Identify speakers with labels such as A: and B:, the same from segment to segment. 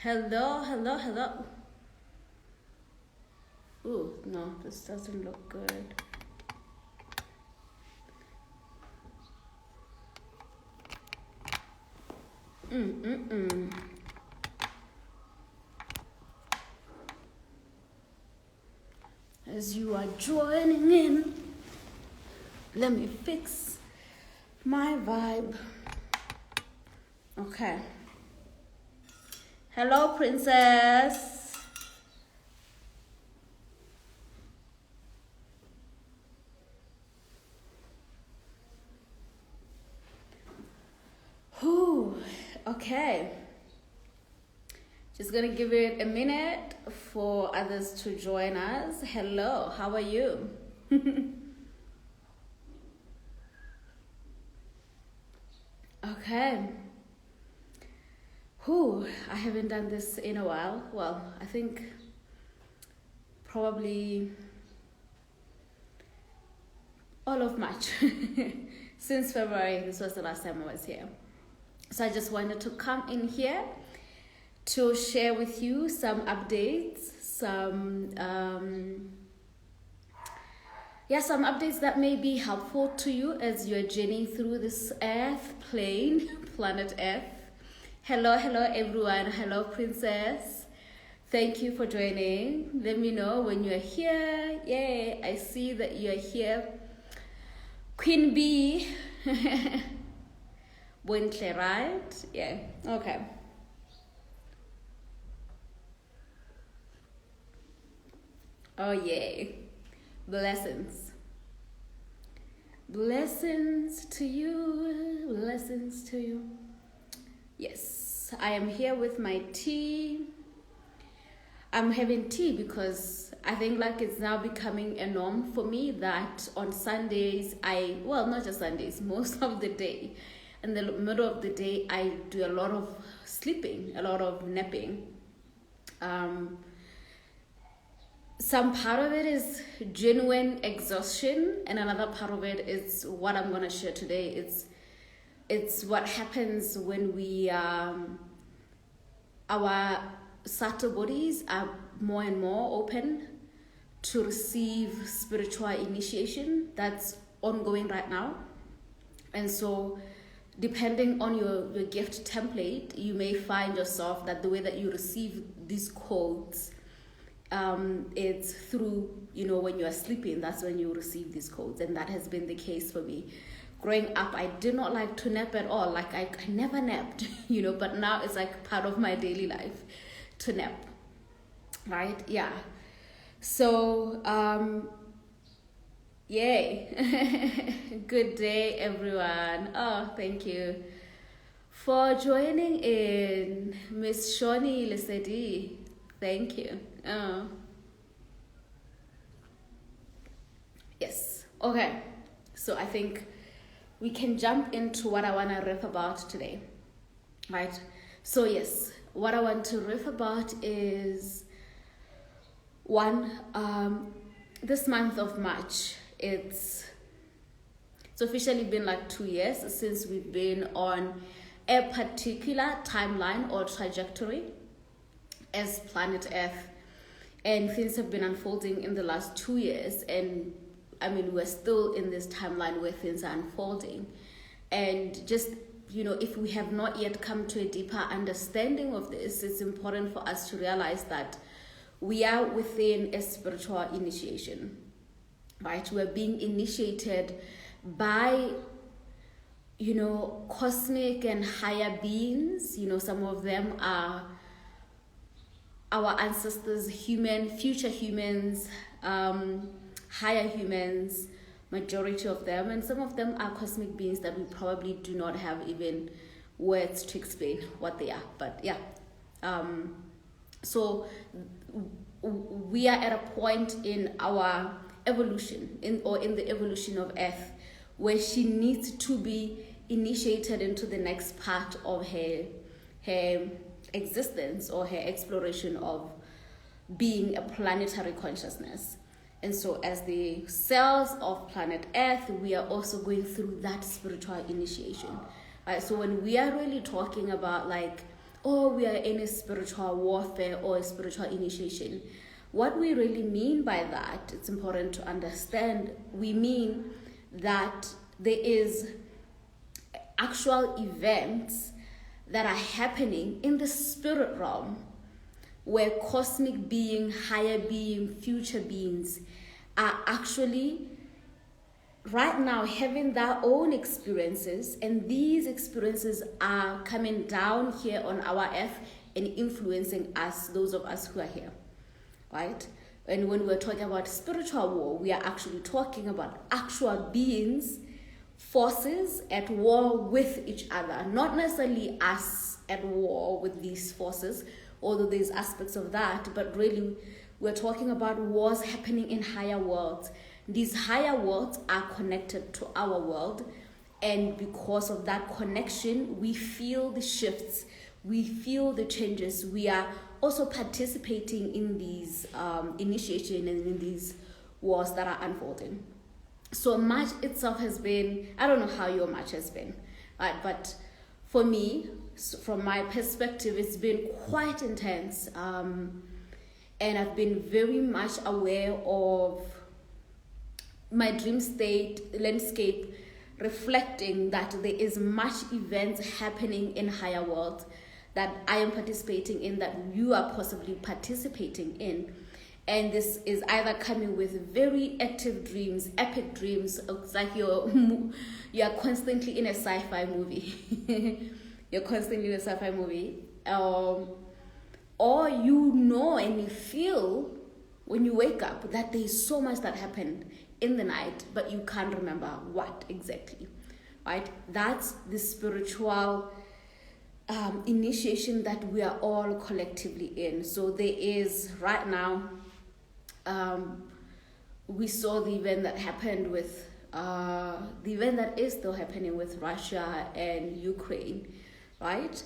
A: Hello, hello, hello. Ooh, no, this doesn't look good. As you are joining in, let me fix my vibe. Okay. Hello, princess. Whew. Okay. Just gonna give it a minute for others to join us. Hello, how are you? Okay. Whew, I haven't done this in a while. Well, I think probably all of March. Since February, this was the last time I was here. So I just wanted to come in here to share with you some updates, some updates that may be helpful to you as you're journeying through this earth plane, planet Earth. Hello everyone. Hello, princess. Thank you for joining. Let me know when you're here. Yay, I see that you're here. Queen Bee. Bontle, right? Yeah, okay. Oh, yay. Blessings. Blessings to you. Blessings to you. Yes, I am here with my tea. I'm having tea because I think like it's now becoming a norm for me that on Sundays, not just Sundays, most of the day, in the middle of the day, I do a lot of sleeping, a lot of napping. Some part of it is genuine exhaustion, and another part of it is what I'm going to share today. It's what happens when we our subtle bodies are more and more open to receive spiritual initiation that's ongoing right now. And so depending on your gift template, you may find yourself that the way that you receive these codes, it's through, when you're sleeping, that's when you receive these codes. And that has been the case for me. Growing up, I did not like to nap at all. Like I never napped, but now it's like part of my daily life to nap, right? Yeah. So, yay. Good day, everyone. Oh, thank you for joining in. Miss Shoni Lesedi, thank you. Yes. Okay. So I think we can jump into what I want to riff about today, right? So yes, what I want to riff about is this month of March. It's officially been like 2 years since we've been on a particular timeline or trajectory as planet Earth, and things have been unfolding in the last 2 years, and we're still in this timeline where things are unfolding. And just, if we have not yet come to a deeper understanding of this, it's important for us to realize that we are within a spiritual initiation, right? We're being initiated by, cosmic and higher beings. Some of them are our ancestors, future humans, higher humans, majority of them, and some of them are cosmic beings that we probably do not have even words to explain what they are. But yeah, so we are at a point in our evolution, in the evolution of Earth, where she needs to be initiated into the next part of her existence or her exploration of being a planetary consciousness. And so as the cells of planet Earth, we are also going through that spiritual initiation. Right? So when we are really talking about oh, we are in a spiritual warfare or a spiritual initiation. What we really mean by that, it's important to understand, we mean that there is actual events that are happening in the spirit realm where cosmic being, higher being, future beings are actually right now having their own experiences, and these experiences are coming down here on our earth and influencing us, those of us who are here, right? And when we're talking about spiritual war, we are actually talking about actual beings, forces at war with each other, not necessarily us at war with these forces, although there's aspects of that, but really we're talking about wars happening in higher worlds. These higher worlds are connected to our world, and because of that connection, we feel the shifts, we feel the changes. We are also participating in these initiation and in these wars that are unfolding. So March itself has been, I don't know how your March has been, right? But for me, from my perspective, it's been quite intense. And I've been very much aware of my dream state landscape, reflecting that there is much events happening in higher worlds that I am participating in, that you are possibly participating in. And this is either coming with very active dreams, epic dreams. It's like you're constantly in a sci-fi movie. You're constantly in a sci-fi movie. Or you know and you feel when you wake up that there's so much that happened in the night, but you can't remember what exactly, right? That's the spiritual initiation that we are all collectively in. So there is right now, we saw the event that happened with, the event that is still happening with Russia and Ukraine, right?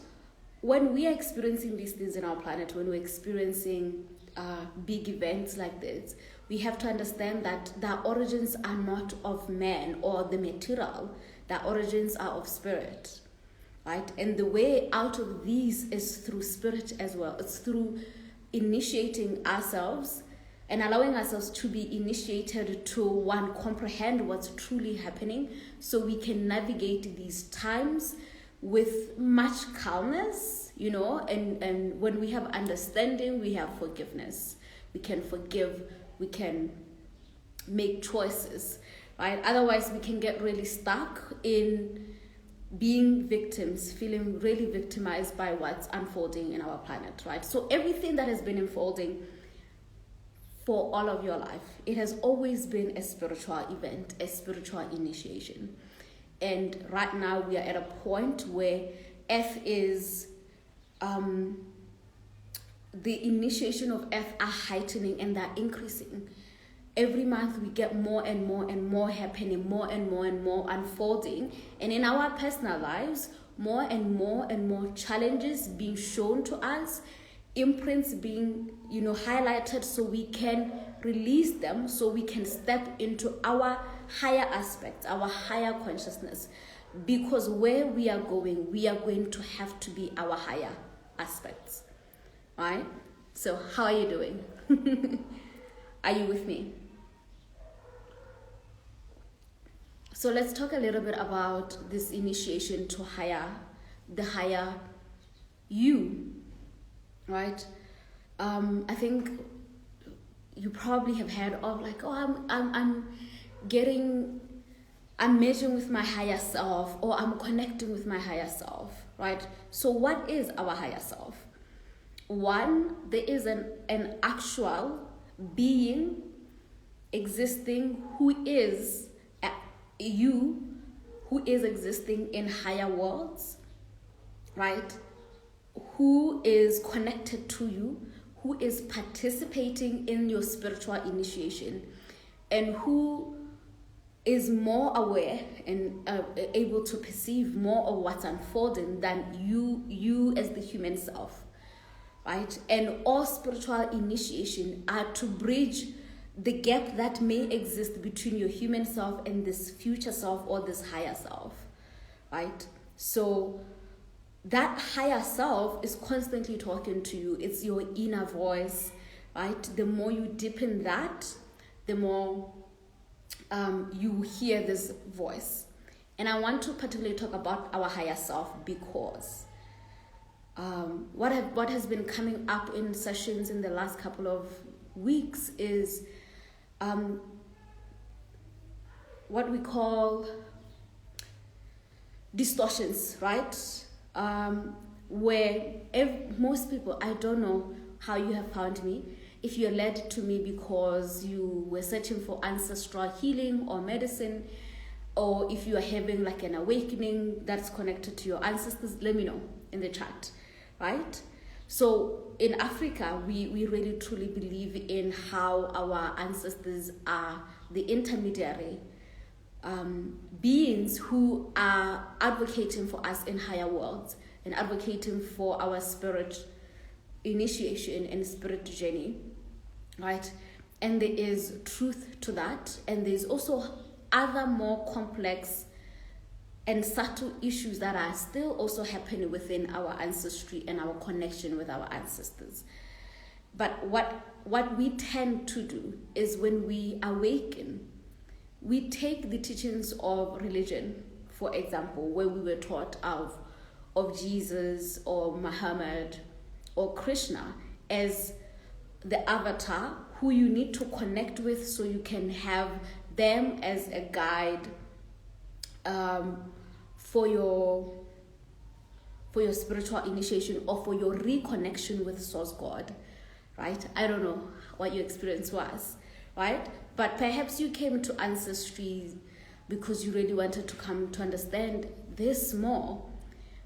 A: When we are experiencing these things in our planet, when we're experiencing big events like this, we have to understand that their origins are not of man or the material. Their origins are of spirit, right? And the way out of these is through spirit as well. It's through initiating ourselves and allowing ourselves to be initiated to, one, comprehend what's truly happening so we can navigate these times with much calmness, you know, and when we have understanding, we have forgiveness. We can forgive, we can make choices, right? Otherwise, we can get really stuck in being victims, feeling really victimized by what's unfolding in our planet, right? So everything that has been unfolding for all of your life, it has always been a spiritual event, a spiritual initiation. And right now we are at a point where F is, the initiation of F are heightening and they're increasing. Every month we get more and more and more happening, more and more and more unfolding. And in our personal lives, more and more and more challenges being shown to us, imprints being, you know, highlighted so we can release them, so we can step into our higher aspects, our higher consciousness. Because where we are going to have to be our higher aspects. Right? So how are you doing? Are you with me? So let's talk a little bit about this initiation to the higher you, right? I think you probably have heard of like, oh, I'm merging with my higher self, or I'm connecting with my higher self, right? So what is our higher self? One, there is an actual being existing who is you, who is existing in higher worlds, right? Who is connected to you, who is participating in your spiritual initiation, and who is more aware and able to perceive more of what's unfolding than you as the human self, right? And all spiritual initiation are to bridge the gap that may exist between your human self and this future self or this higher self, right? So that higher self is constantly talking to you. It's your inner voice, right? The more you deepen that, the more you hear this voice. And I want to particularly talk about our higher self because what has been coming up in sessions in the last couple of weeks is what we call distortions, right? Where most people, I don't know how you have found me, if you're led to me because you were searching for ancestral healing or medicine, or if you are having like an awakening that's connected to your ancestors, let me know in the chat, right? So in Africa, we really truly believe in how our ancestors are the intermediary beings who are advocating for us in higher worlds and advocating for our spirit initiation and spirit journey, right? And there is truth to that, and there's also other more complex and subtle issues that are still also happening within our ancestry and our connection with our ancestors. But what we tend to do is when we awaken, we take the teachings of religion, for example, where we were taught of Jesus or Muhammad or Krishna as the avatar who you need to connect with so you can have them as a guide for your spiritual initiation or for your reconnection with Source God, right? I don't know what your experience was, right? But perhaps you came to Ancestry because you really wanted to come to understand this more.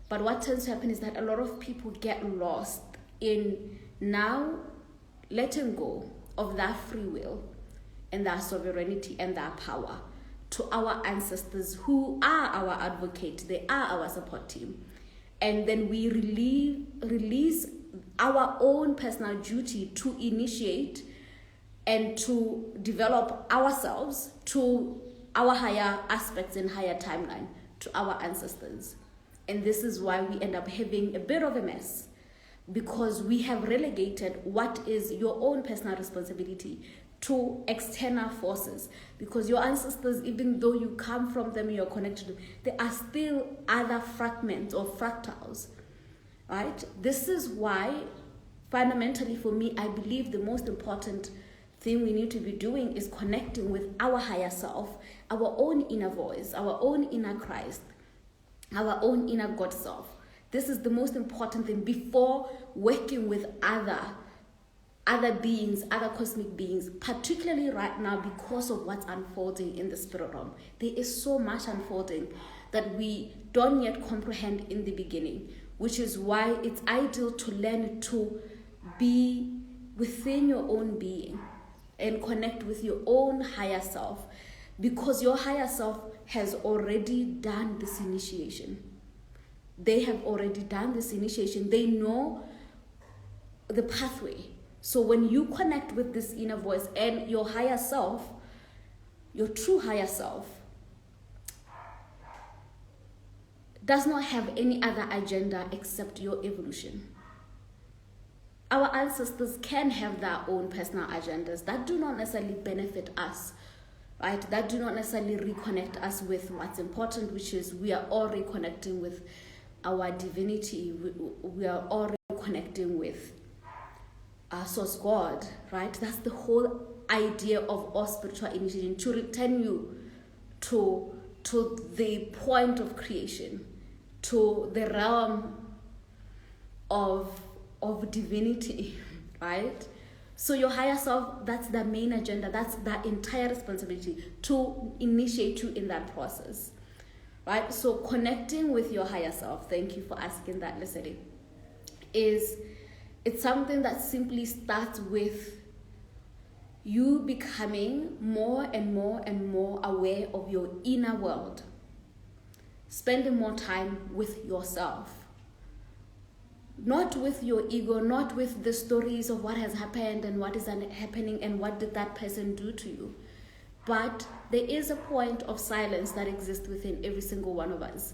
A: But what tends to happen is that a lot of people get lost in now letting go of that free will and that sovereignty and that power to our ancestors who are our advocate. They are our support team. And then we release our own personal duty to initiate and to develop ourselves to our higher aspects and higher timeline, to our ancestors. And this is why we end up having a bit of a mess, because we have relegated what is your own personal responsibility to external forces. Because your ancestors, even though you come from them and you're connected to them, there are still other fragments or fractals, right? This is why, fundamentally for me, I believe the most important thing we need to be doing is connecting with our higher self, our own inner voice, our own inner Christ, our own inner God self. This is the most important thing before working with other beings, other cosmic beings, particularly right now because of what's unfolding in the spirit realm. There is so much unfolding that we don't yet comprehend in the beginning, which is why it's ideal to learn to be within your own being and connect with your own higher self, because your higher self has already done this initiation. They have already done this initiation. They know the pathway. So when you connect with this inner voice and your higher self, your true higher self, does not have any other agenda except your evolution. Our ancestors can have their own personal agendas that do not necessarily benefit us, right? That do not necessarily reconnect us with what's important, which is we are all reconnecting with our divinity. We are all reconnecting with our Source God, right? That's the whole idea of all spiritual initiation, to return you to the point of creation, to the realm of divinity, right? So your higher self, that's the main agenda, that's the entire responsibility to initiate you in that process, right? So connecting with your higher self, thank you for asking that, listening, it's something that simply starts with you becoming more and more and more aware of your inner world, spending more time with yourself, not with your ego, not with the stories of what has happened and what is happening and what did that person do to you. But there is a point of silence that exists within every single one of us.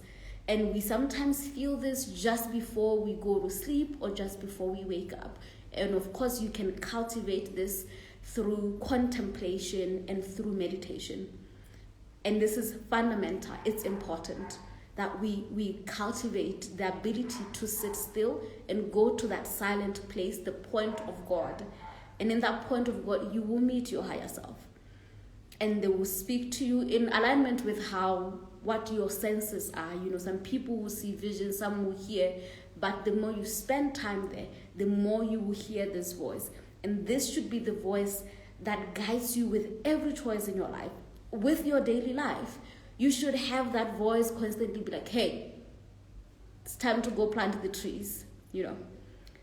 A: And we sometimes feel this just before we go to sleep or just before we wake up. And of course, you can cultivate this through contemplation and through meditation. And this is fundamental. It's important that we cultivate the ability to sit still and go to that silent place, the point of God. And in that point of God, you will meet your higher self. And they will speak to you in alignment with what your senses are. Some people will see vision, some will hear, but the more you spend time there, the more you will hear this voice. And this should be the voice that guides you with every choice in your life, with your daily life. You should have that voice constantly be like, hey, it's time to go plant the trees.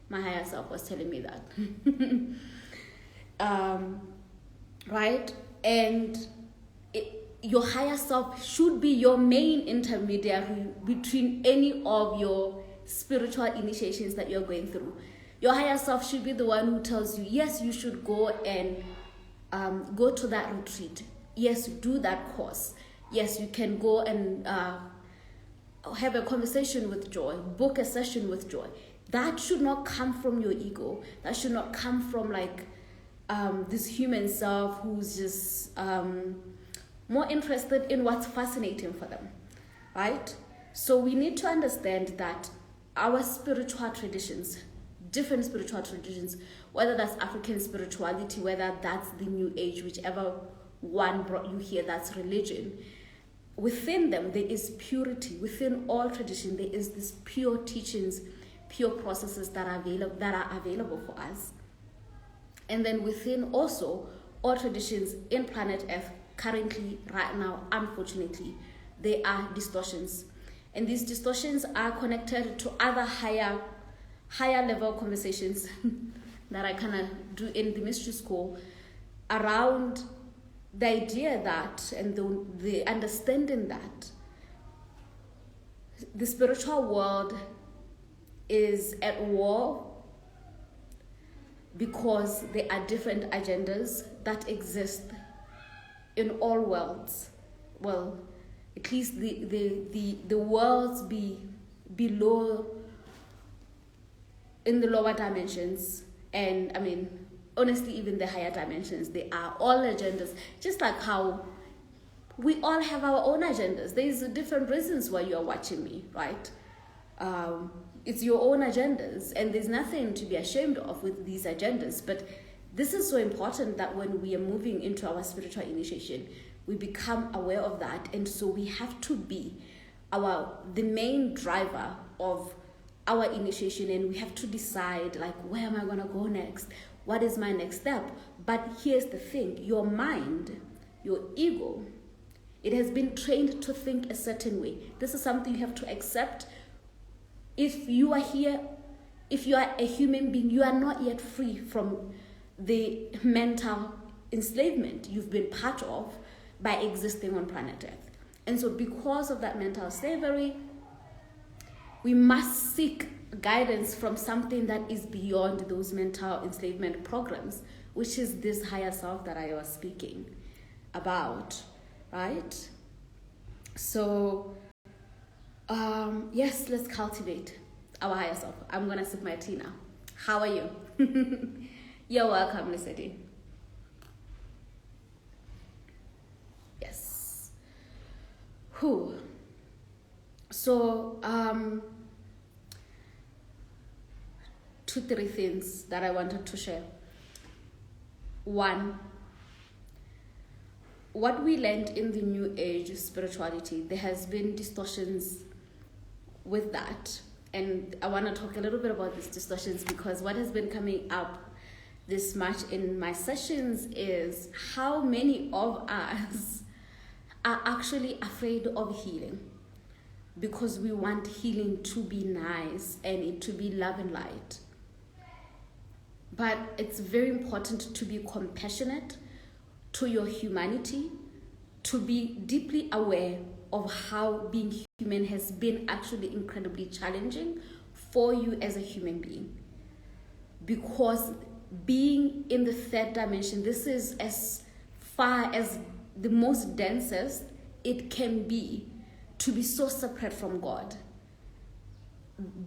A: My higher self was telling me that. Right? And your higher self should be your main intermediary between any of your spiritual initiations that you're going through. Your higher self should be the one who tells you, yes, you should go and go to that retreat. Yes, do that course. Yes, you can go and have a conversation with Joy, book a session with Joy. That should not come from your ego. That should not come from this human self who's just more interested in what's fascinating for them, right? So we need to understand that our spiritual traditions, different spiritual traditions, whether that's African spirituality, whether that's the New Age, whichever one brought you here, that's religion. Within them, there is purity. Within all tradition, there is this pure teachings, pure processes that are available for us. And then within also all traditions in planet Earth, currently, right now, unfortunately, there are distortions. And these distortions are connected to other higher level conversations that I kind of do in the mystery school around the idea that and the understanding that the spiritual world is at war because there are different agendas that exist in all worlds. Well, at least the worlds below in the lower dimensions, and I mean honestly even the higher dimensions, they are all agendas, just like how we all have our own agendas. There's different reasons why you're watching me, right? It's your own agendas, and there's nothing to be ashamed of with these agendas. But this is so important that when we are moving into our spiritual initiation, we become aware of that. And so we have to be the main driver of our initiation, and we have to decide, like, where am I going to go next? What is my next step? But here's the thing, your mind, your ego, it has been trained to think a certain way. This is something you have to accept. If you are here, if you are a human being, you are not yet free from the mental enslavement you've been part of by existing on planet Earth. And so because of that mental slavery, we must seek guidance from something that is beyond those mental enslavement programs, which is this higher self that I was speaking about, right? So, yes, let's cultivate our higher self. I'm going to sip my tea now. How are you? You're welcome, Lisette. Yes. Whew. So, 2-3 things that I wanted to share. One, what we learned in the New Age spirituality, there has been distortions with that. And I want to talk a little bit about these distortions because what has been coming up this much in my sessions is how many of us are actually afraid of healing because we want healing to be nice and it to be love and light. But it's very important to be compassionate to your humanity, to be deeply aware of how being human has been actually incredibly challenging for you as a human being. Because being in the third dimension, this is as far as the most densest it can be to be so separate from God.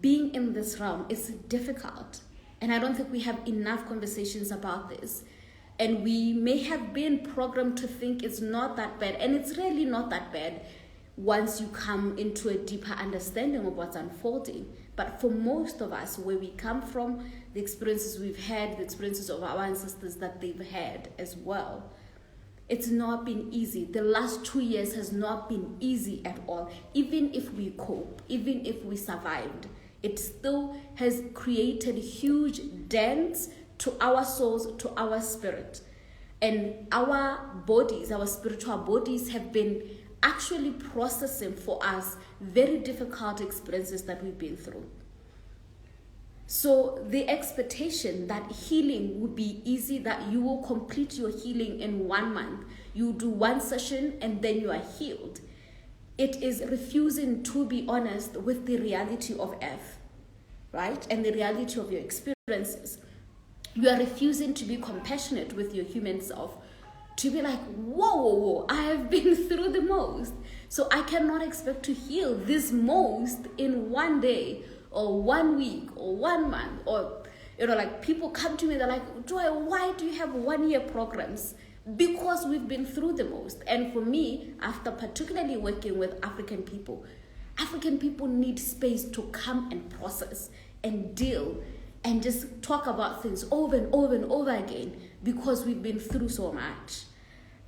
A: Being in this realm is difficult. And I don't think we have enough conversations about this. And we may have been programmed to think it's not that bad. And it's really not that bad once you come into a deeper understanding of what's unfolding. But for most of us, where we come from, the experiences we've had, the experiences of our ancestors that they've had as well, it's not been easy. The last 2 years has not been easy at all. Even if we cope, even if we survived, it still has created huge dents to our souls, to our spirit. And our bodies, our spiritual bodies, have been actually processing for us very difficult experiences that we've been through. So the expectation that healing would be easy, that you will complete your healing in 1 month, you do one session and then you are healed, it is refusing to be honest with the reality of earth, right? And the reality of your experiences. You are refusing to be compassionate with your human self, to be like, whoa, I have been through the most, so I cannot expect to heal this most in 1 day or 1 week or 1 month. Or, like, people come to me, they're like, Joy, why do you have 1 year programs? Because we've been through the most. And for me, after particularly working with African people need space to come and process and deal and just talk about things over and over and over again, because we've been through so much,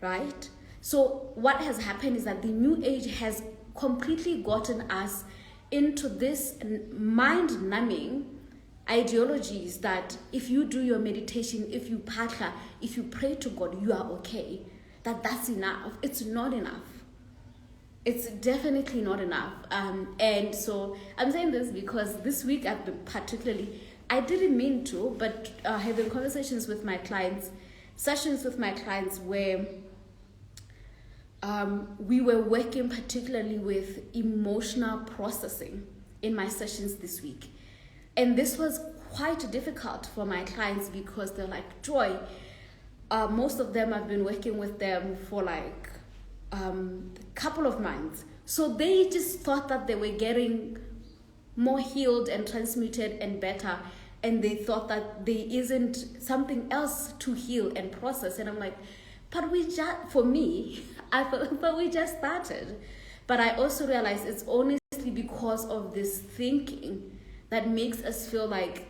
A: right? So what has happened is that the New Age has completely gotten us into this mind-numbing ideologies that if you do your meditation, if you pathcutter, if you pray to God, you are okay. That's enough. It's not enough. It's definitely not enough. And so I'm saying this because this week I've been particularly, I didn't mean to, but having conversations with my clients, sessions with my clients where we were working particularly with emotional processing in my sessions this week. And this was quite difficult for my clients because they're like, Joy, most of them, I've been working with them for like a couple of months. So they just thought that they were getting more healed and transmuted and better. And they thought that there isn't something else to heal and process. And I'm like, but we just started. But I also realized it's honestly because of this thinking that makes us feel like,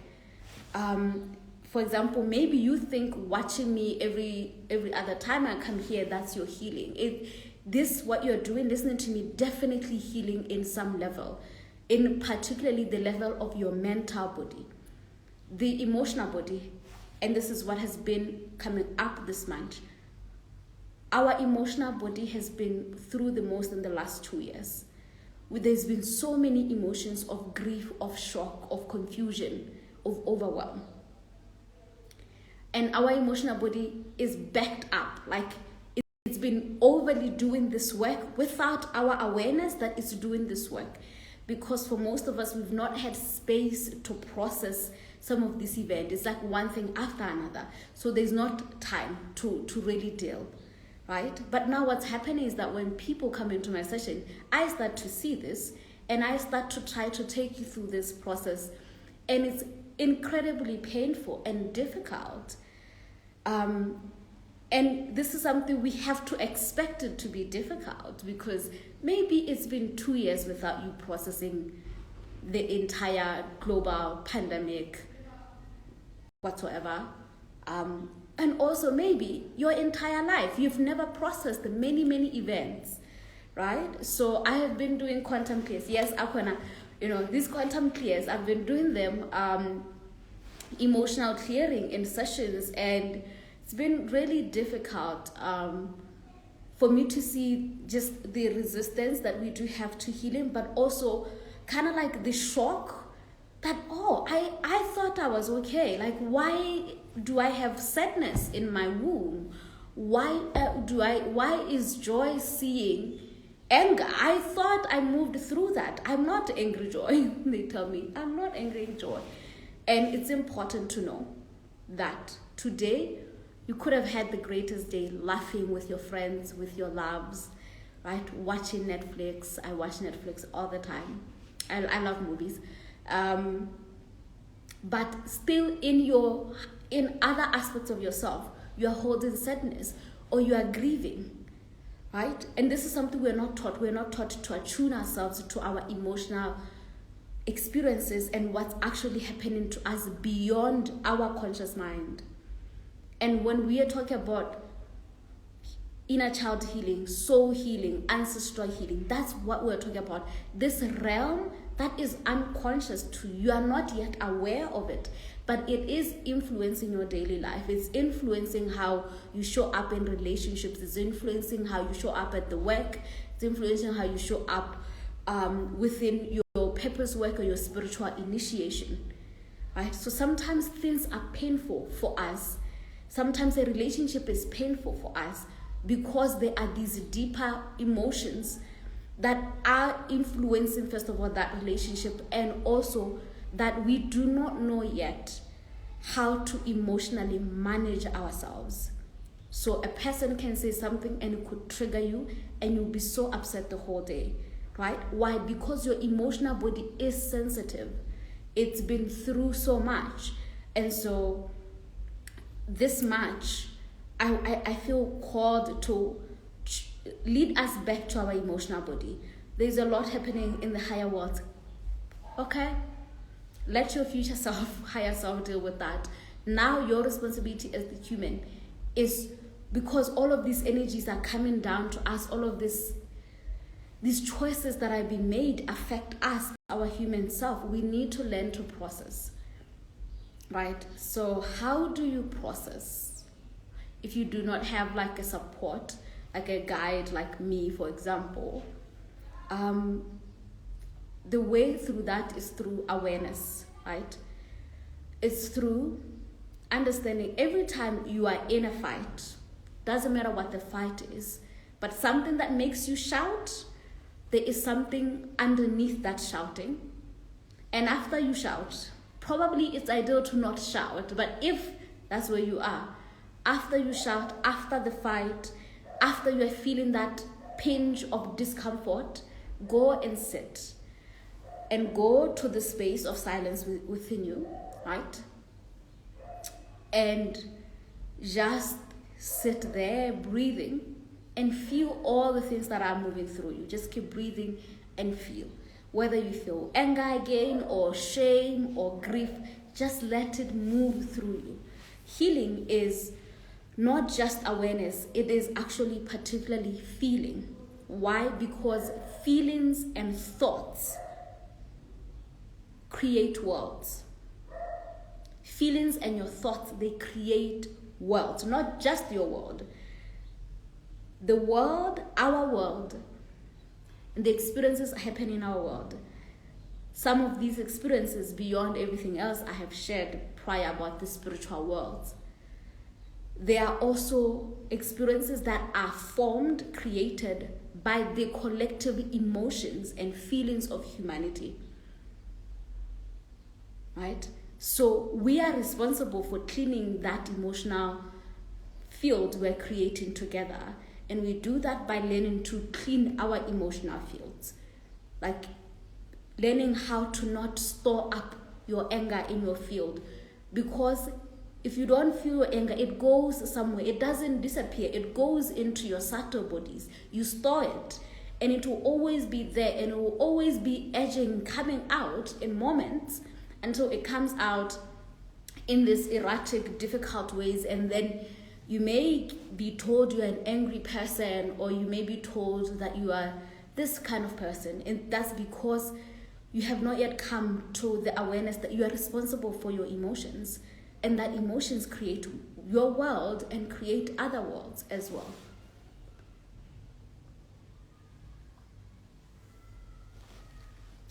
A: for example, maybe you think watching me every other time I come here, that's your healing. What you're doing, listening to me, definitely healing in some level, in particularly the level of your mental body, the emotional body. And this is what has been coming up this month. Our emotional body has been through the most in the last 2 years. There's been so many emotions of grief, of shock, of confusion, of overwhelm. And our emotional body is backed up, like it's been overly doing this work without our awareness that it's doing this work. Because for most of us, we've not had space to process some of this event. It's like one thing after another. So there's not time to really deal. Right? But now what's happening is that when people come into my session, I start to see this and I start to try to take you through this process. And it's incredibly painful and difficult. And this is something we have to expect it to be difficult, because maybe it's been 2 years without you processing the entire global pandemic whatsoever. And also maybe your entire life, you've never processed the many, many events, right? So I have been doing quantum clears. Yes, Akwana, these quantum clears, I've been doing them, emotional clearing in sessions, and it's been really difficult for me to see just the resistance that we do have to healing, but also kind of like the shock that, I thought I was okay. Like, why do I have sadness in my womb? Why is Joy seeing anger? I thought I moved through that. I'm not angry, Joy. They tell me, I'm not angry, Joy. And it's important to know that today you could have had the greatest day laughing with your friends, with your loves, right? Watching Netflix. I watch Netflix all the time. I love movies. But still in other aspects of yourself, you are holding sadness or you are grieving, right? And this is something we're not taught. We're not taught to attune ourselves to our emotional experiences and what's actually happening to us beyond our conscious mind. And when we are talking about inner child healing, soul healing, ancestral healing, that's what we're talking about. This realm that is unconscious to you, you are not yet aware of it, but it is influencing your daily life. It's influencing how you show up in relationships. It's influencing how you show up at the work. It's influencing how you show up within your purpose work or your spiritual initiation, right? So sometimes things are painful for us. Sometimes a relationship is painful for us because there are these deeper emotions that are influencing, first of all, that relationship, and also that we do not know yet how to emotionally manage ourselves. So a person can say something and it could trigger you and you'll be so upset the whole day, right? Why? Because your emotional body is sensitive. It's been through so much. And so this much, I feel called to lead us back to our emotional body. There's a lot happening in the higher world. Okay? Let your future self, higher self deal with that. Now your responsibility as the human is, because all of these energies are coming down to us, all of these choices that have been made affect us, our human self. We need to learn to process. Right? So how do you process? If you do not have like a support, like a guide like me, for example, the way through that is through awareness, right? It's through understanding every time you are in a fight, doesn't matter what the fight is, but something that makes you shout, there is something underneath that shouting. And after you shout, probably it's ideal to not shout, but if that's where you are, after you shout, after the fight, after you are feeling that pinch of discomfort, go and sit and go to the space of silence within you, right? And just sit there breathing and feel all the things that are moving through you. Just keep breathing and feel. Whether you feel anger again or shame or grief, just let it move through you. Healing is not just awareness, it is actually particularly feeling. Why? Because feelings and thoughts create worlds. Feelings and your thoughts, they create worlds, not just your world. The world, our world, and the experiences happening in our world. Some of these experiences, beyond everything else I have shared prior about the spiritual worlds, there are also experiences that are formed, created by the collective emotions and feelings of humanity. Right? So we are responsible for cleaning that emotional field we're creating together. And we do that by learning to clean our emotional fields. Like learning how to not store up your anger in your field. Because if you don't feel your anger, it goes somewhere. It doesn't disappear. It goes into your subtle bodies. You store it. And it will always be there. And it will always be edging, coming out in moments until it comes out in these erratic, difficult ways. And then you may be told you're an angry person, or you may be told that you are this kind of person. And that's because you have not yet come to the awareness that you are responsible for your emotions, and that emotions create your world and create other worlds as well.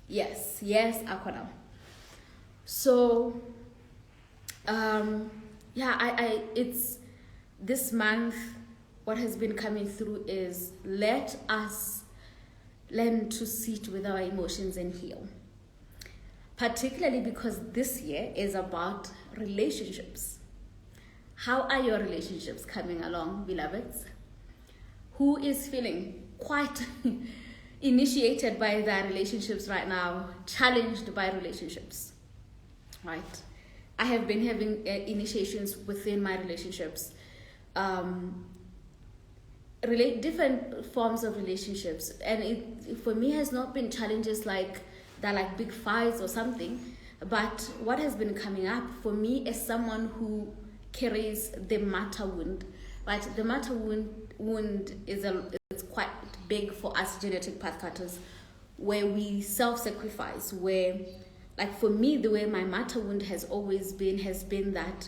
A: Yes, Aquana. So, it's this month, what has been coming through is let us learn to sit with our emotions and heal. Particularly because this year is about relationships. How are your relationships coming along, beloveds? Who is feeling quite initiated by their relationships right now, challenged by relationships, right? I have been having initiations within my relationships, different forms of relationships, and it for me has not been challenges like that, like big fights or something, but what has been coming up for me as someone who carries the matter wound, right? The matter wound is quite big for us genetic pathcutters, where we self-sacrifice, where, like for me, the way my matter wound has always been has been that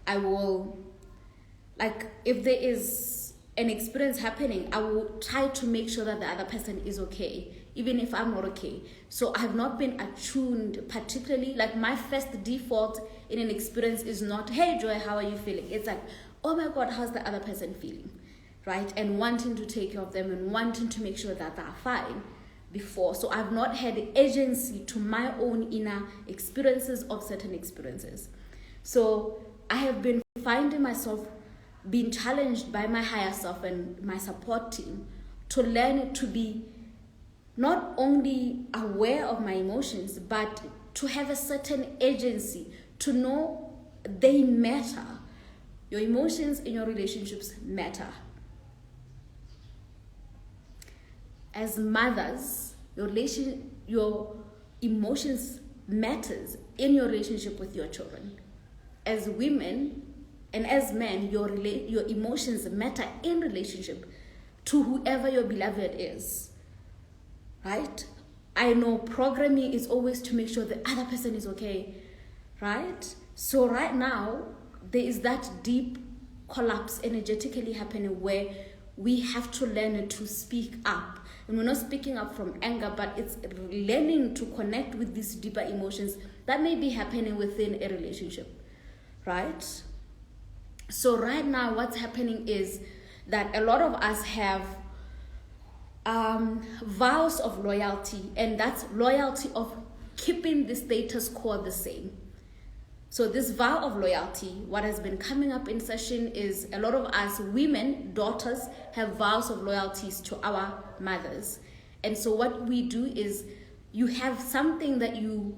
A: I will, like, if there is an experience happening, I will try to make sure that the other person is okay, even if I'm not okay. So I have not been attuned particularly, like my first default in an experience is not, hey Joy, how are you feeling? It's like, oh my God, how's the other person feeling, right? And wanting to take care of them and wanting to make sure that they're fine before. So I've not had agency to my own inner experiences of certain experiences. So I have been finding myself being challenged by my higher self and my support team to learn to be not only aware of my emotions, but to have a certain agency, to know they matter. Your emotions in your relationships matter. As mothers, your emotions matters in your relationship with your children. As women and as men, your emotions matter in relationship to whoever your beloved is, right? I know programming is always to make sure the other person is okay, right? So right now, there is that deep collapse energetically happening where we have to learn to speak up. And we're not speaking up from anger, but it's learning to connect with these deeper emotions that may be happening within a relationship, right? So right now, what's happening is that a lot of us have vows of loyalty, and that's loyalty of keeping the status quo the same. So this vow of loyalty, what has been coming up in session is a lot of us women, daughters, have vows of loyalties to our mothers. And so what we do is you have something that you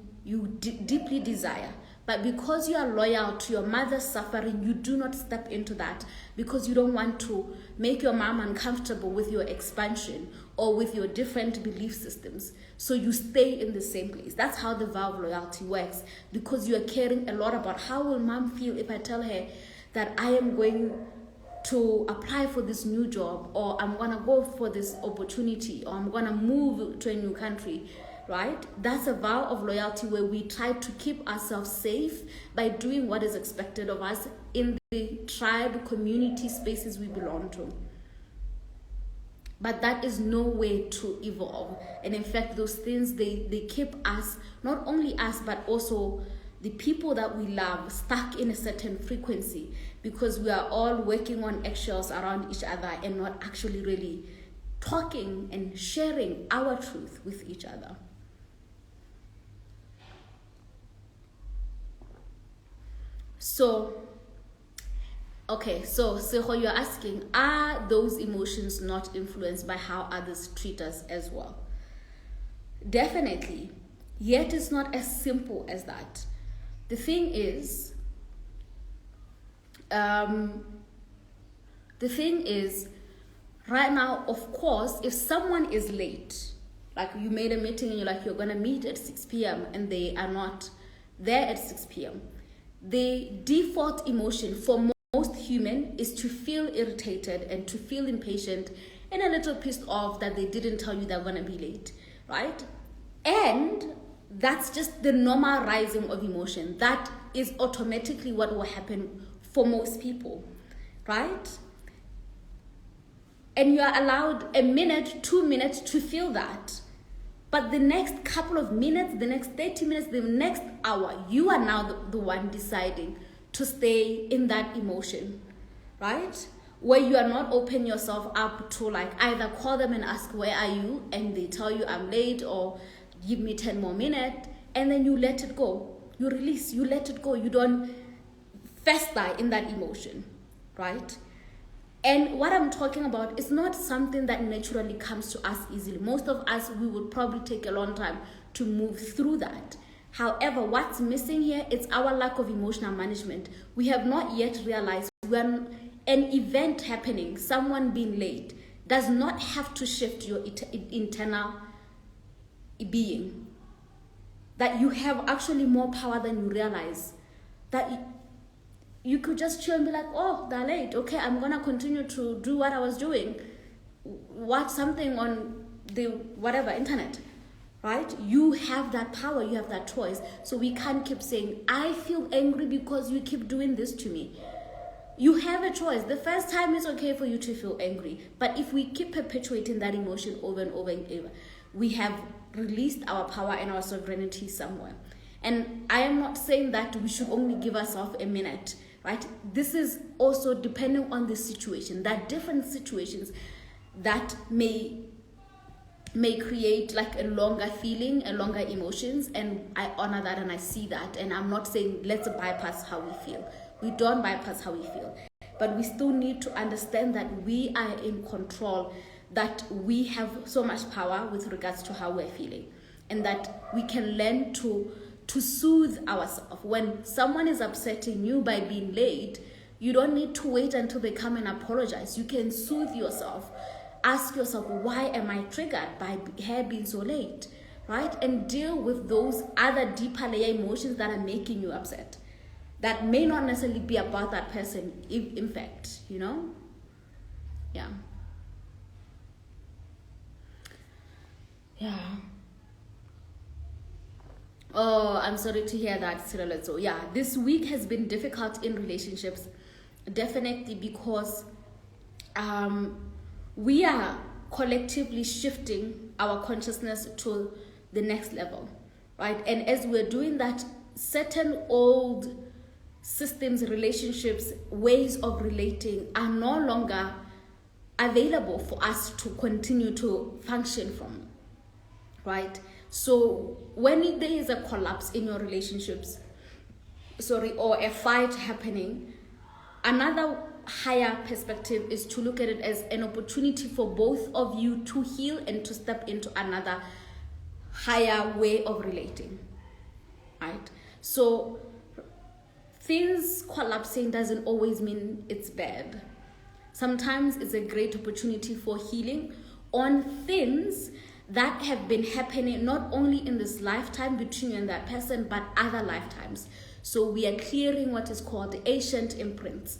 A: deeply desire, but because you are loyal to your mother's suffering, you do not step into that because you don't want to make your mom uncomfortable with your expansion or with your different belief systems. So you stay in the same place. That's how the vow of loyalty works, because you are caring a lot about how will mom feel if I tell her that I am going to apply for this new job, or I'm going to go for this opportunity, or I'm going to move to a new country. Right? That's a vow of loyalty where we try to keep ourselves safe by doing what is expected of us in the tribe community spaces we belong to. But that is no way to evolve. And in fact, those things, they keep us, not only us, but also the people that we love, stuck in a certain frequency, because we are all working on eggshells around each other and not actually really talking and sharing our truth with each other. So, okay, so you're asking, are those emotions not influenced by how others treat us as well? Definitely, yet it's not as simple as that. The thing is, right now, of course, if someone is late, like you made a meeting and you're like, you're gonna meet at 6 p.m. and they are not there at 6 p.m., the default emotion for most human is to feel irritated and to feel impatient and a little pissed off that they didn't tell you they're going to be late, right? And that's just the normal rising of emotion. That is automatically what will happen for most people, right? And you are allowed a minute, 2 minutes to feel that. But the next couple of minutes, the next 30 minutes, the next hour, you are now the one deciding to stay in that emotion, right? Where you are not opening yourself up to like either call them and ask, where are you? And they tell you I'm late, or give me 10 more minutes. And then you let it go. You release, you let it go. You don't fester in that emotion, right? And what I'm talking about is not something that naturally comes to us easily. Most of us, we would probably take a long time to move through that. However, what's missing here is our lack of emotional management. We have not yet realized when an event happening, someone being late, does not have to shift your internal being. That you have actually more power than you realize. That you could just chill and be like, oh, they're late. Okay, I'm going to continue to do what I was doing. Watch something on the whatever, internet. Right? You have that power. You have that choice. So we can't keep saying, I feel angry because you keep doing this to me. You have a choice. The first time it's okay for you to feel angry. But if we keep perpetuating that emotion over and over and over, we have released our power and our sovereignty somewhere. And I am not saying that we should only give ourselves a minute, right? This is also depending on the situation. There are different situations that may create like a longer feeling, a longer emotions, and I honor that and I see that. And I'm not saying let's bypass how we feel. We don't bypass how we feel. But we still need to understand that we are in control, that we have so much power with regards to how we're feeling, and that we can learn to soothe ourselves. When someone is upsetting you by being late, you don't need to wait until they come and apologize. You can soothe yourself. Ask yourself, why am I triggered by her being so late, right? And deal with those other deeper layer emotions that are making you upset. That may not necessarily be about that person, in fact, you know? Yeah. Yeah. Oh, I'm sorry to hear that, Cyril. So yeah, this week has been difficult in relationships, definitely because we are collectively shifting our consciousness to the next level, right? And as we're doing that, certain old systems, relationships, ways of relating are no longer available for us to continue to function from, right? So when there is a collapse in your relationships, or a fight happening, another higher perspective is to look at it as an opportunity for both of you to heal and to step into another higher way of relating, right? So things collapsing doesn't always mean it's bad. Sometimes it's a great opportunity for healing on things that have been happening not only in this lifetime between you and that person, but other lifetimes. So we are clearing what is called the ancient imprints.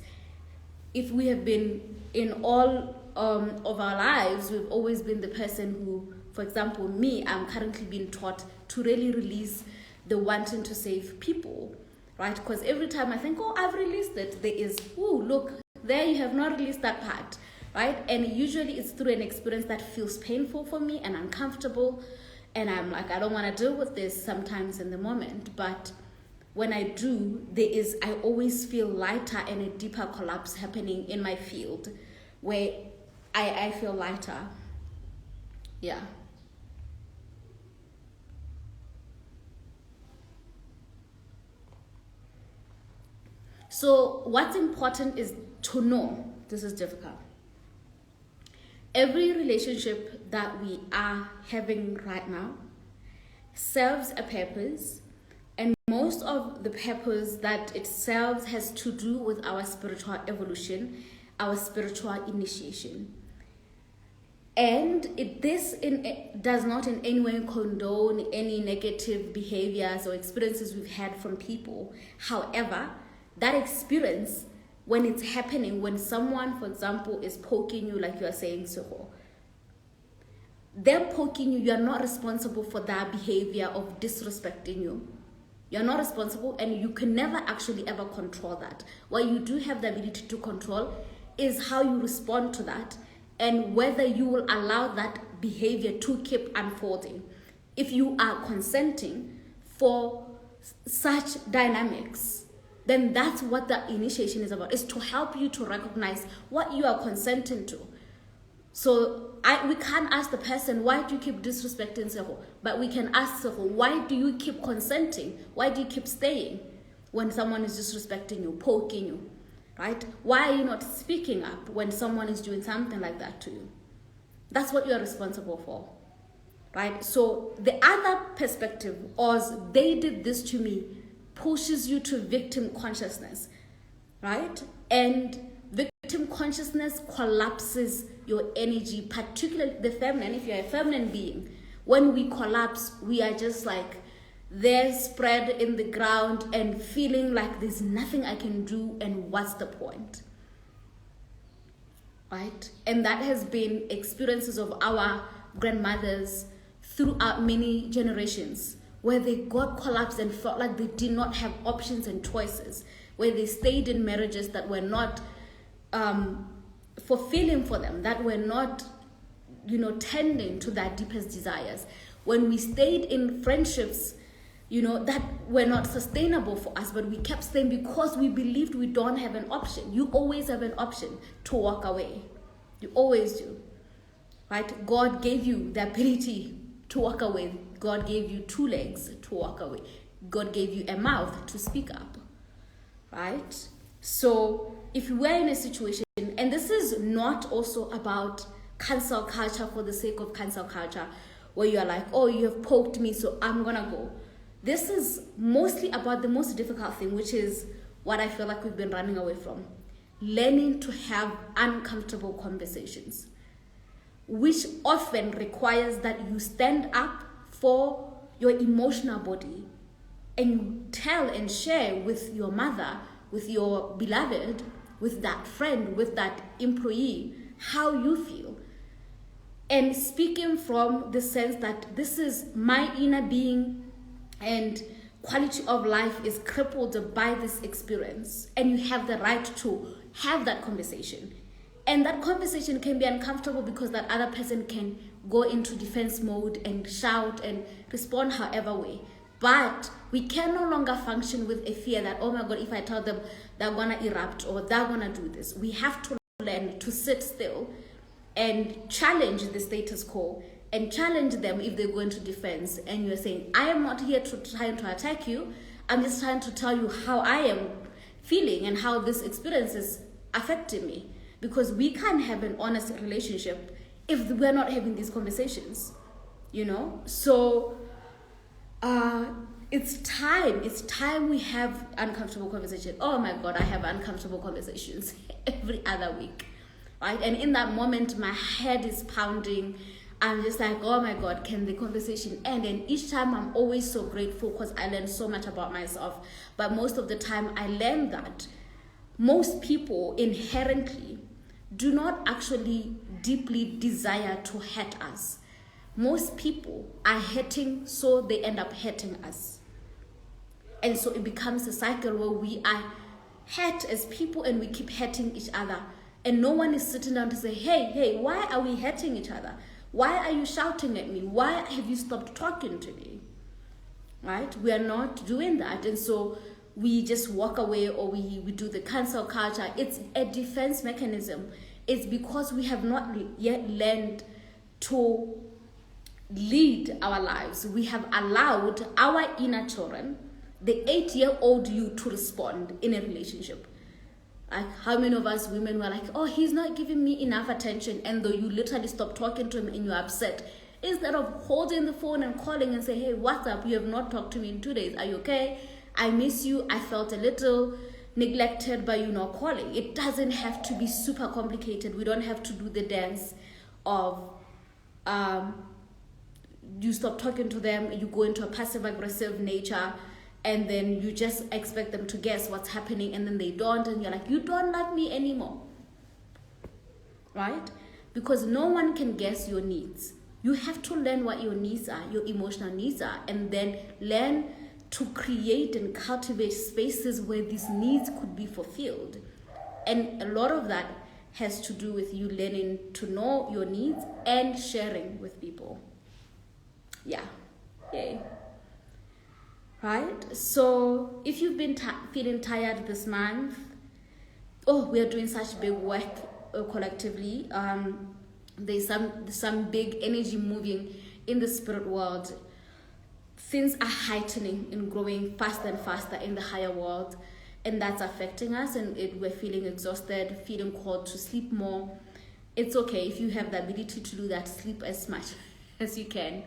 A: If we have been in all of our lives, we've always been the person who, for example, me, I'm currently being taught to really release the wanting to save people, right? Because every time I think, oh, I've released it, there is, oh, look, there you have not released that part, right? And usually it's through an experience that feels painful for me and uncomfortable. And I'm like, I don't want to deal with this sometimes in the moment. But when I do, I always feel lighter and a deeper collapse happening in my field where I feel lighter. Yeah. So what's important is to know, this is difficult. Every relationship that we are having right now serves a purpose, and most of the purpose that it serves has to do with our spiritual evolution, our spiritual initiation. And this does not in any way condone any negative behaviors or experiences we've had from people. However, that experience, when it's happening, when someone, for example, is poking you, like you are saying, Soho, them poking you, you are not responsible for their behavior of disrespecting you. You're not responsible, and you can never actually ever control that. What you do have the ability to control is how you respond to that and whether you will allow that behavior to keep unfolding. If you are consenting for such dynamics, then that's what the initiation is about, is to help you to recognize what you are consenting to. So we can't ask the person, why do you keep disrespecting Seho? But we can ask Seho, why do you keep consenting? Why do you keep staying when someone is disrespecting you, poking you? right? Why are you not speaking up when someone is doing something like that to you? That's what you're responsible for, right? So the other perspective was they did this to me pushes you to victim consciousness, right? And victim consciousness collapses your energy, particularly the feminine. If you're a feminine being, when we collapse, we are just like there spread in the ground and feeling like there's nothing I can do and what's the point, right? And that has been experiences of our grandmothers throughout many generations, where they got collapsed and felt like they did not have options and choices, where they stayed in marriages that were not fulfilling for them, that were not, tending to their deepest desires. When we stayed in friendships, that were not sustainable for us, but we kept staying because we believed we don't have an option. You always have an option to walk away. You always do, right? God gave you the ability to walk away. God gave you 2 legs to walk away. God gave you a mouth to speak up, right? So if you were in a situation, and this is not also about cancel culture for the sake of cancel culture, where you're like, oh, you have poked me, so I'm gonna go. This is mostly about the most difficult thing, which is what I feel like we've been running away from. Learning to have uncomfortable conversations, which often requires that you stand up for your emotional body and you tell and share with your mother, with your beloved, with that friend, with that employee, how you feel. And speaking from the sense that this is my inner being and quality of life is crippled by this experience, and you have the right to have that conversation. And that conversation can be uncomfortable because that other person can go into defense mode and shout and respond however way. But we can no longer function with a fear that, oh my God, if I tell them, they're gonna erupt or they're gonna do this. We have to learn to sit still and challenge the status quo and challenge them if they go into defense. And you're saying, I am not here to try to attack you. I'm just trying to tell you how I am feeling and how this experience is affecting me. Because we can't have an honest relationship if we're not having these conversations, So it's time we have uncomfortable conversations. Oh my God, I have uncomfortable conversations every other week, right? And in that moment, my head is pounding. I'm just like, oh my God, can the conversation end? And each time I'm always so grateful because I learn so much about myself. But most of the time I learn that most people inherently do not actually deeply desire to hurt us. Most people are hurting, so they end up hurting us. And so it becomes a cycle where we are hurt as people and we keep hurting each other. And no one is sitting down to say, hey, why are we hurting each other? Why are you shouting at me? Why have you stopped talking to me? Right? We are not doing that. And so we just walk away, or we do the cancel culture. It's a defense mechanism. It's because we have not yet learned to lead our lives. We have allowed our inner children, the 8-year-old you, to respond in a relationship. Like, how many of us women were like, oh, he's not giving me enough attention, and though you literally stop talking to him and you're upset, instead of holding the phone and calling and say, hey, what's up? You have not talked to me in 2 days. Are you okay? I miss you. I felt a little neglected by you not calling. It doesn't have to be super complicated. We don't have to do the dance of you stop talking to them, you go into a passive aggressive nature, and then you just expect them to guess what's happening, and then they don't, and you're like, you don't like me anymore, right? Because no one can guess your needs. You have to learn what your needs are, your emotional needs are, and then learn to create and cultivate spaces where these needs could be fulfilled. And a lot of that has to do with you learning to know your needs and sharing with people. Yeah. Yay. Right? So if you've been feeling tired this month, we are doing such big work collectively. There's some big energy moving in the spirit world. Things are heightening and growing faster and faster in the higher world. and that's affecting us, and we're feeling exhausted, feeling called to sleep more. It's okay if you have the ability to do that. Sleep as much as you can.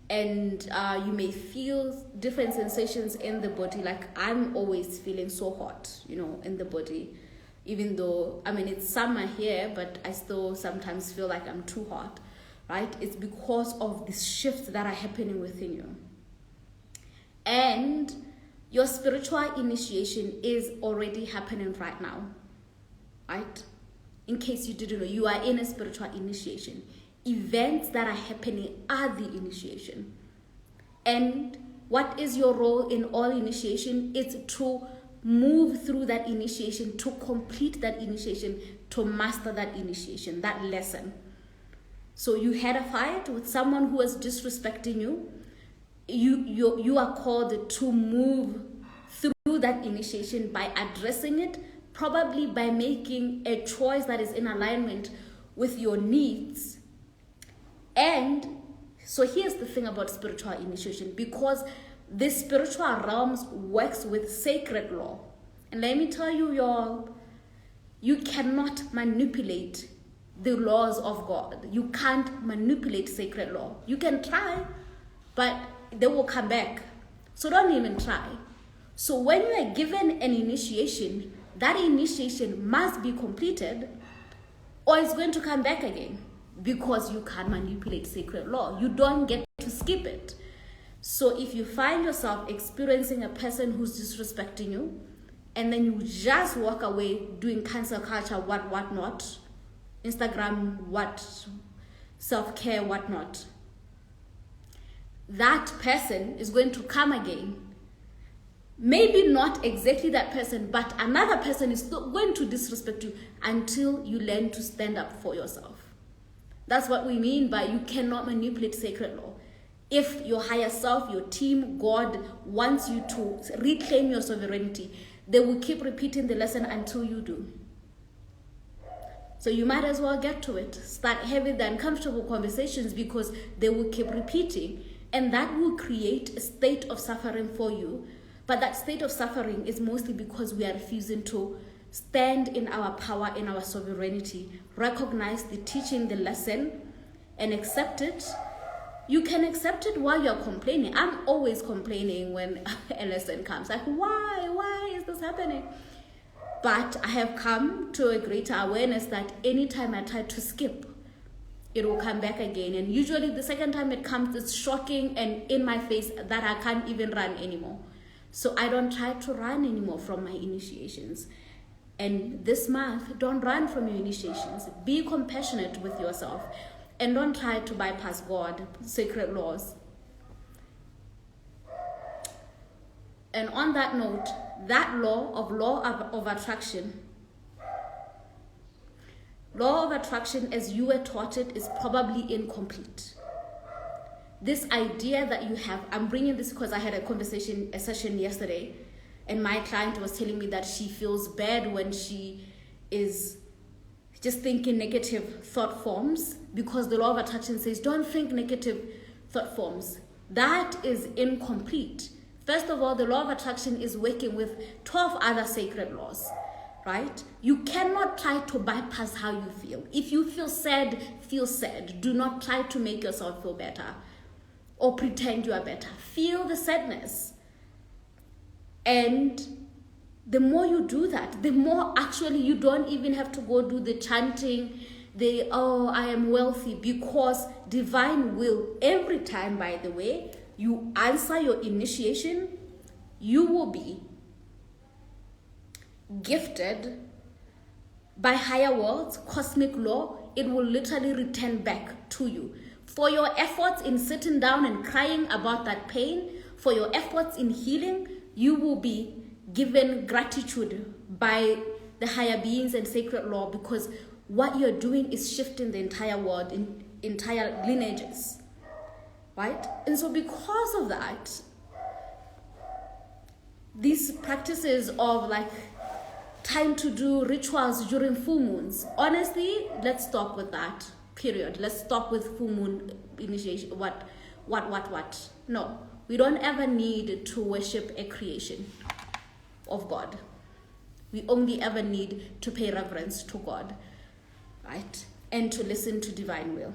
A: And you may feel different sensations in the body. Like I'm always feeling so hot, in the body. Even though, it's summer here, but I still sometimes feel like I'm too hot, right? It's because of these shifts that are happening within you. And your spiritual initiation is already happening right now, right? In case you didn't know, you are in a spiritual initiation. Events that are happening are the initiation. And what is your role in all initiation? It's to move through that initiation, to complete that initiation, to master that initiation, that lesson. So you had a fight with someone who was disrespecting you. You are called to move through that initiation by addressing it, probably by making a choice that is in alignment with your needs. And so here's the thing about spiritual initiation, because the spiritual realms works with sacred law. And let me tell you, y'all, you cannot manipulate the laws of God. You can't manipulate sacred law. You can try, but they will come back. So don't even try. So when you are given an initiation, that initiation must be completed or it's going to come back again, because you can't manipulate sacred law. You don't get to skip it. So if you find yourself experiencing a person who's disrespecting you, and then you just walk away doing cancel culture, what not, Instagram, what, self-care, what not, that person is going to come again. Maybe not exactly that person, but another person is still going to disrespect you until you learn to stand up for yourself. That's what we mean by you cannot manipulate sacred law. If your higher self, your team, God wants you to reclaim your sovereignty, they will keep repeating the lesson until you do. So you might as well get to it. Start having the uncomfortable conversations, because they will keep repeating. And that will create a state of suffering for you. But that state of suffering is mostly because we are refusing to stand in our power, in our sovereignty, recognize the teaching, the lesson, and accept it. You can accept it while you're complaining. I'm always complaining when a lesson comes. Like, why is this happening? But I have come to a greater awareness that anytime I try to skip, it will come back again. And usually the second time it comes, it's shocking and in my face that I can't even run anymore. So I don't try to run anymore from my initiations. And this month, don't run from your initiations. Be compassionate with yourself. And don't try to bypass God, sacred laws. And on that note, that law of attraction, as you were taught it, is probably incomplete. This idea that you have, I'm bringing this because I had a session yesterday, and my client was telling me that she feels bad when she is just thinking negative thought forms, because the law of attraction says don't think negative thought forms. That is incomplete. First of all, the law of attraction is working with 12 other sacred laws, right? You cannot try to bypass how you feel. If you feel sad, feel sad. Do not try to make yourself feel better or pretend you are better. Feel the sadness. And the more you do that, the more actually you don't even have to go do the chanting, I am wealthy, because divine will, every time, by the way, you answer your initiation, you will be gifted by higher worlds, cosmic law. It will literally return back to you. For your efforts in sitting down and crying about that pain, for your efforts in healing, you will be given gratitude by the higher beings and sacred law, because what you're doing is shifting the entire world, in entire lineages, right? And so because of that, these practices of like time to do rituals during full moons, honestly, let's stop with that, period. Let's stop with full moon initiation. What? No, we don't ever need to worship a creation of God. We only ever need to pay reverence to God, right? And to listen to divine will.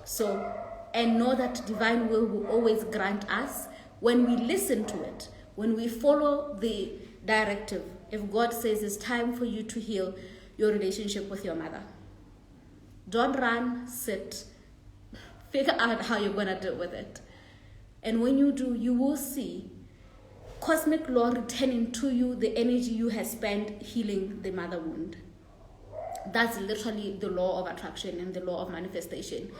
A: So, and know that divine will always grant us when we listen to it, when we follow the directive. If God says it's time for you to heal your relationship with your mother, don't run, sit, figure out how you're going to deal with it. And when you do, you will see cosmic law returning to you the energy you have spent healing the mother wound. That's literally the law of attraction and the law of manifestation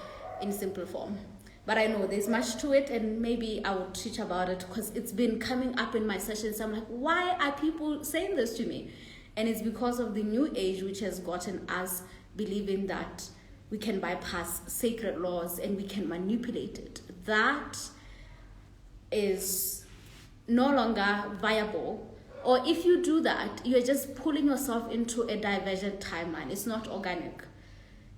A: in simple form. But I know there's much to it, and maybe I will teach about it because it's been coming up in my sessions. I'm like, why are people saying this to me? And it's because of the new age, which has gotten us believing that we can bypass sacred laws and we can manipulate it. That is no longer viable. Or if you do that, you're just pulling yourself into a divergent timeline. It's not organic.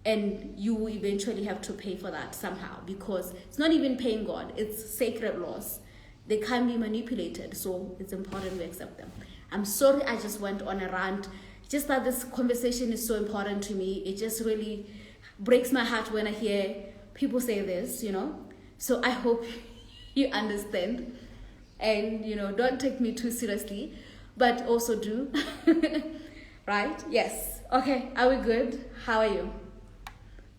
A: And you will eventually have to pay for that somehow, because it's not even paying God, it's sacred laws. They can't be manipulated, so it's important we accept them. I'm sorry I just went on a rant. Just that this conversation is so important to me. It just really breaks my heart when I hear people say this, you know. So I hope you understand. And, you know, don't take me too seriously, but also do. Right? Yes. Okay, are we good? How are you?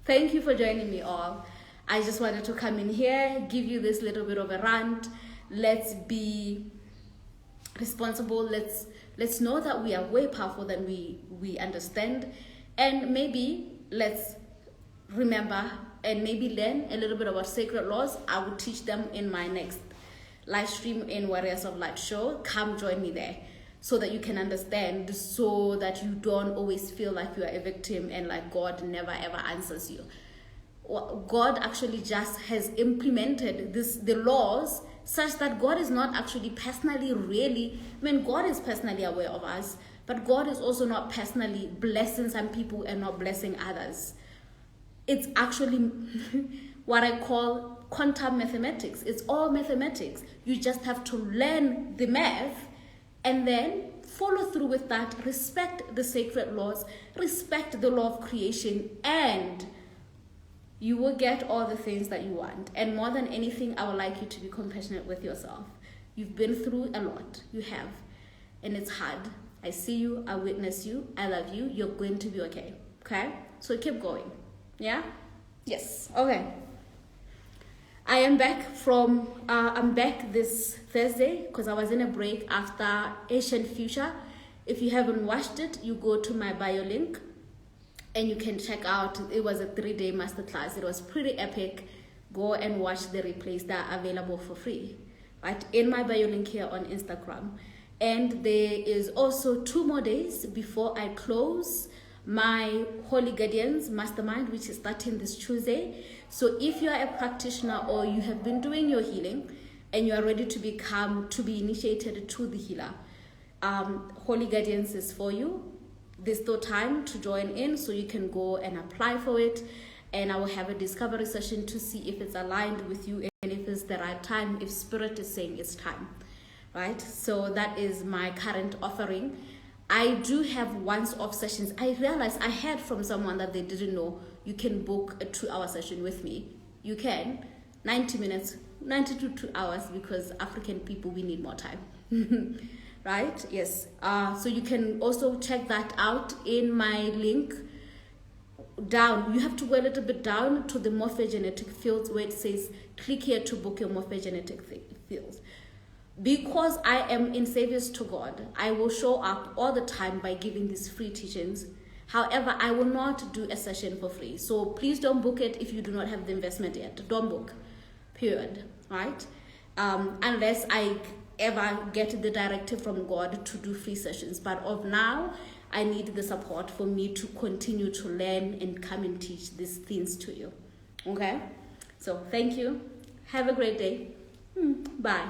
A: Thank you for joining me all. I just wanted to come in here, give you this little bit of a rant. Let's be responsible. Let's know that we are way powerful than we understand. And maybe let's remember and maybe learn a little bit about sacred laws. I will teach them in my next live stream in Warriors of Light show. Come join me there, so that you can understand, so that you don't always feel like you are a victim and like God never ever answers you. God actually just has implemented the laws such that God is not actually personally God is personally aware of us, but God is also not personally blessing some people and not blessing others. It's actually what I call quantum mathematics. It's all mathematics. You just have to learn the math and then follow through with that, respect the sacred laws, respect the law of creation, and you will get all the things that you want. And more than anything, I would like you to be compassionate with yourself. You've been through a lot. You have. And it's hard. I see you. I witness you. I love you. You're going to be okay. Okay? So keep going. Yeah? Yes. Okay. I am back I'm back this Thursday because I was in a break after Asian Future. If you haven't watched it, you go to my bio link and you can check out. It was a 3-day masterclass. It was pretty epic. Go and watch the replays that are available for free, right? In my bio link here on Instagram. And there is also 2 more days before I close my Holy Guardians Mastermind, which is starting this Tuesday. So if you are a practitioner or you have been doing your healing and you are ready to be initiated to the healer, Holy Guardians is for you. There's still time to join in, so you can go and apply for it. And I will have a discovery session to see if it's aligned with you and if it's the right time, if Spirit is saying it's time, right? So that is my current offering. I do have once-off sessions. I realized I heard from someone that they didn't know you can book a 2-hour session with me. You can. 90 minutes, 90 to 2 hours, because African people, we need more time. Right? Yes. So you can also check that out in my link down. You have to go a little bit down to the morphogenetic fields where it says, click here to book your morphogenetic fields. Because I am in service to God, I will show up all the time by giving these free teachings. However, I will not do a session for free. So please don't book it if you do not have the investment yet. Don't book, period, right? Unless I ever get the directive from God to do free sessions. But of now, I need the support for me to continue to learn and come and teach these things to you. Okay? So thank you. Have a great day. Bye.